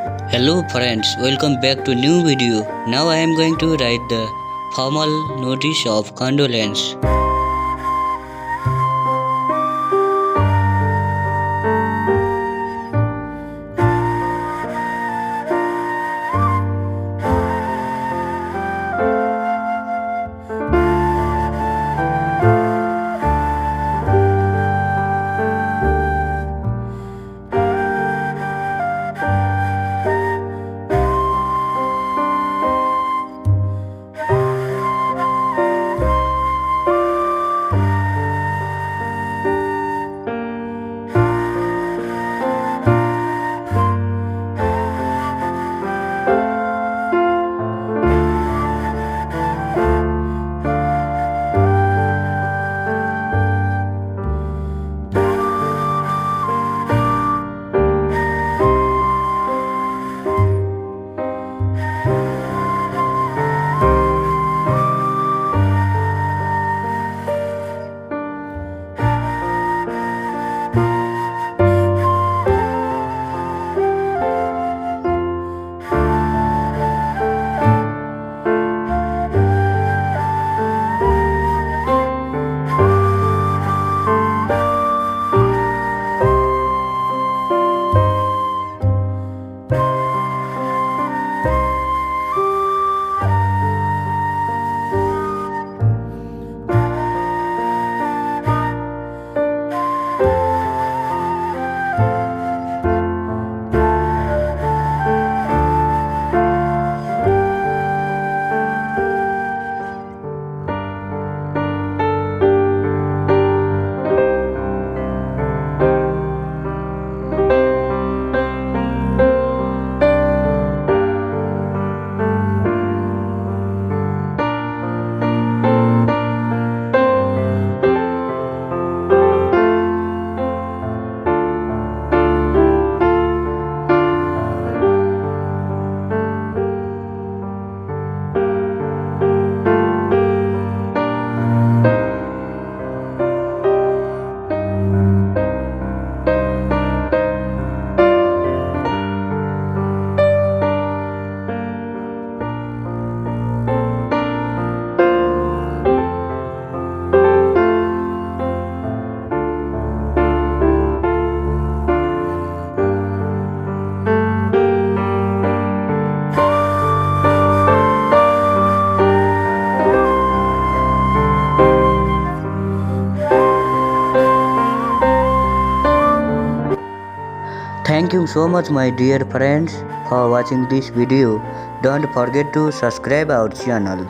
Hello friends, welcome back to new video. Now I am going to write the formal notice of condolence. Thank you so much my dear friends for watching this video. Don't forget to subscribe our channel.